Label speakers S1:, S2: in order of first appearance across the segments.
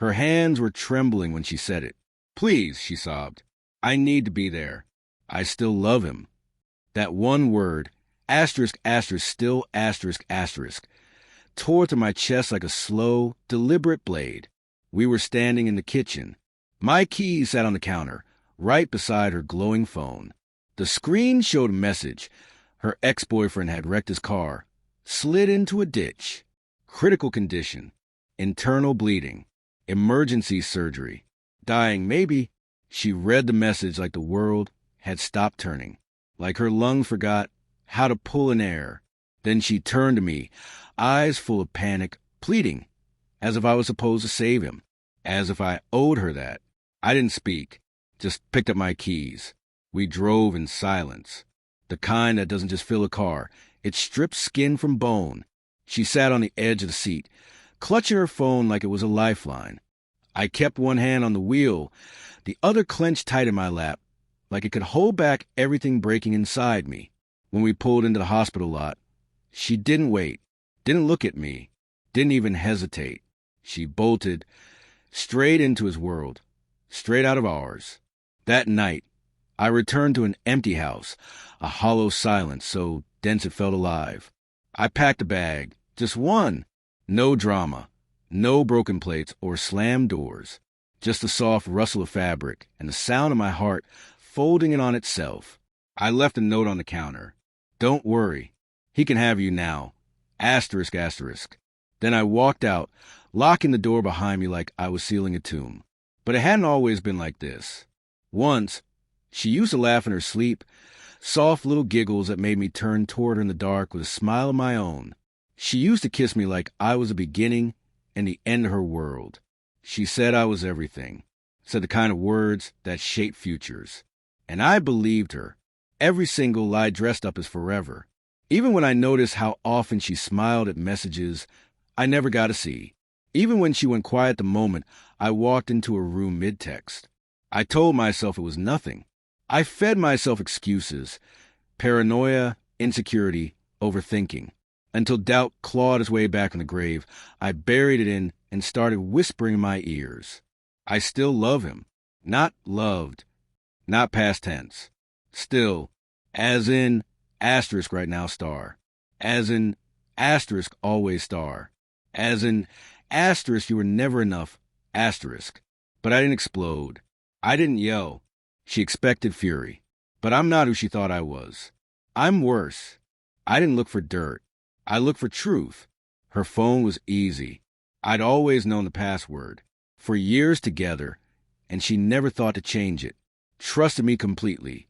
S1: Her hands were trembling when she said it. "Please," she sobbed. "I need to be there. I still love him." That one word, asterisk, asterisk, still, asterisk, asterisk, tore through my chest like a slow, deliberate blade. We were standing in the kitchen. My keys sat on the counter, right beside her glowing phone. The screen showed a message. Her ex-boyfriend had wrecked his car, slid into a ditch. Critical condition, internal bleeding, emergency surgery, dying maybe. She read the message like the world had stopped turning, like her lungs forgot how to pull in air. Then she turned to me, eyes full of panic, pleading, as if I was supposed to save him, as if I owed her that. I didn't speak, just picked up my keys. We drove in silence, the kind that doesn't just fill a car, it strips skin from bone. She sat on the edge of the seat, clutching her phone like it was a lifeline. I kept one hand on the wheel, the other clenched tight in my lap, like it could hold back everything breaking inside me. When we pulled into the hospital lot, she didn't wait, didn't look at me, didn't even hesitate. She bolted straight into his world, straight out of ours. That night, I returned to an empty house, a hollow silence so dense it felt alive. I packed a bag, just one. No drama, no broken plates or slammed doors, just the soft rustle of fabric and the sound of my heart folding in on itself. I left a note on the counter. "Don't worry, he can have you now. Asterisk, asterisk." Then I walked out, locking the door behind me like I was sealing a tomb. But it hadn't always been like this. Once, she used to laugh in her sleep, soft little giggles that made me turn toward her in the dark with a smile of my own. She used to kiss me like I was the beginning and the end of her world. She said I was everything, said the kind of words that shape futures. And I believed her. Every single lie dressed up as forever. Even when I noticed how often she smiled at messages I never got to see. Even when she went quiet the moment I walked into a room mid-text. I told myself it was nothing. I fed myself excuses, paranoia, insecurity, overthinking. Until doubt clawed its way back from the grave, I buried it in and started whispering in my ears. I still love him. Not loved. Not past tense. Still, as in asterisk right now star. As in asterisk always star. As in asterisk you were never enough asterisk. But I didn't explode. I didn't yell. She expected fury. But I'm not who she thought I was. I'm worse. I didn't look for dirt. I looked for truth. Her phone was easy. I'd always known the password. For years together, and she never thought to change it. Trusted me completely.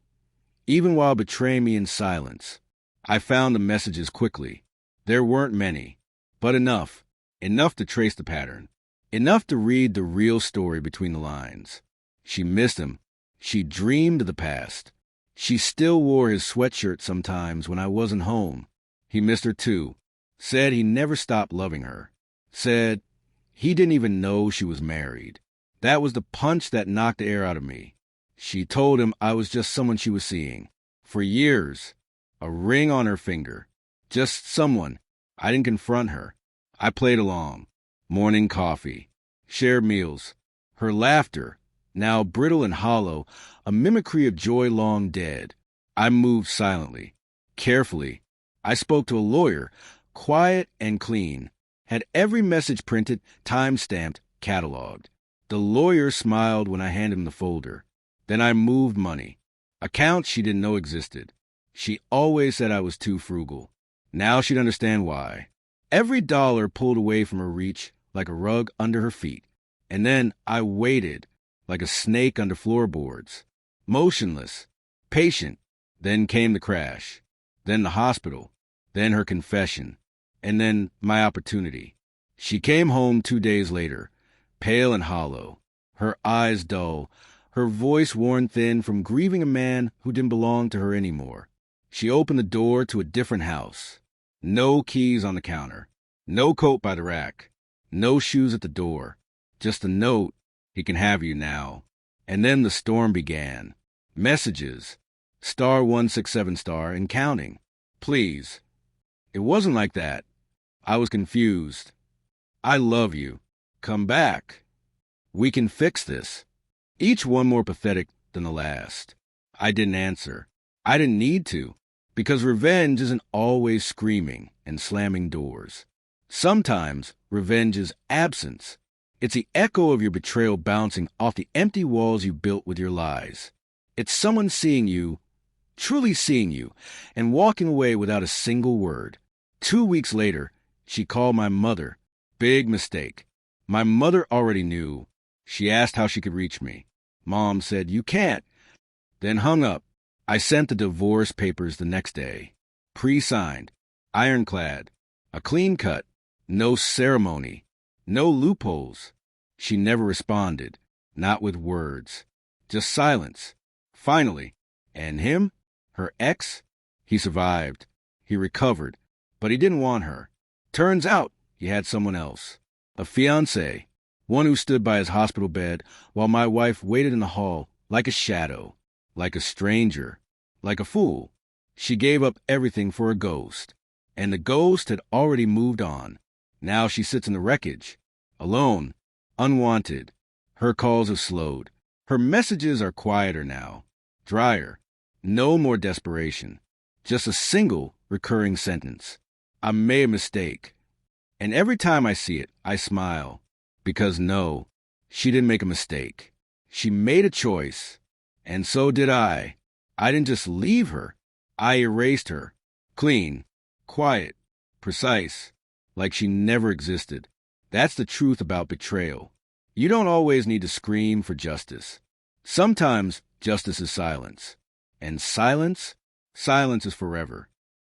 S1: Even while betraying me in silence. I found the messages quickly. There weren't many, but enough. Enough to trace the pattern. Enough to read the real story between the lines. She missed him. She dreamed of the past. She still wore his sweatshirt sometimes when I wasn't home. He missed her too. Said he never stopped loving her. Said he didn't even know she was married. That was the punch that knocked the air out of me. She told him I was just someone she was seeing. For years. A ring on her finger. Just someone. I didn't confront her. I played along. Morning coffee. Shared meals. Her laughter, now brittle and hollow, a mimicry of joy long dead. I moved silently. Carefully. I spoke to a lawyer, quiet and clean. Had every message printed, time-stamped, cataloged. The lawyer smiled when I handed him the folder. Then I moved money. Accounts she didn't know existed. She always said I was too frugal. Now she'd understand why. Every dollar pulled away from her reach like a rug under her feet. And then I waited, like a snake under floorboards. Motionless. Patient. Then came the crash. Then the hospital. Then her confession. And then my opportunity. She came home 2 days later, pale and hollow, her eyes dull, her voice worn thin from grieving a man who didn't belong to her anymore. She opened the door to a different house. No keys on the counter. No coat by the rack. No shoes at the door. Just a note, he can have you now. And then the storm began. Messages. *167* and counting. Please. It wasn't like that. I was confused. I love you. Come back. We can fix this. Each one more pathetic than the last. I didn't answer. I didn't need to, because revenge isn't always screaming and slamming doors. Sometimes revenge is absence. It's the echo of your betrayal bouncing off the empty walls you built with your lies. It's someone seeing you, truly seeing you, and walking away without a single word. 2 weeks later, she called my mother. Big mistake. My mother already knew. She asked how she could reach me. Mom said, "You can't," then hung up. I sent the divorce papers the next day. Pre-signed, ironclad, a clean cut, no ceremony, no loopholes. She never responded, not with words, just silence. Finally, and him, her ex, he survived. He recovered, but he didn't want her. Turns out he had someone else, a fiancé, one who stood by his hospital bed while my wife waited in the hall like a shadow, like a stranger, like a fool. She gave up everything for a ghost, and the ghost had already moved on. Now she sits in the wreckage, alone, unwanted. Her calls have slowed. Her messages are quieter now, drier. No more desperation, just a single recurring sentence. I made a mistake. And every time I see it, I smile. Because no, she didn't make a mistake. She made a choice. And so did I. I didn't just leave her. I erased her. Clean, quiet, precise, like she never existed. That's the truth about betrayal. You don't always need to scream for justice. Sometimes justice is silence. And silence is forever.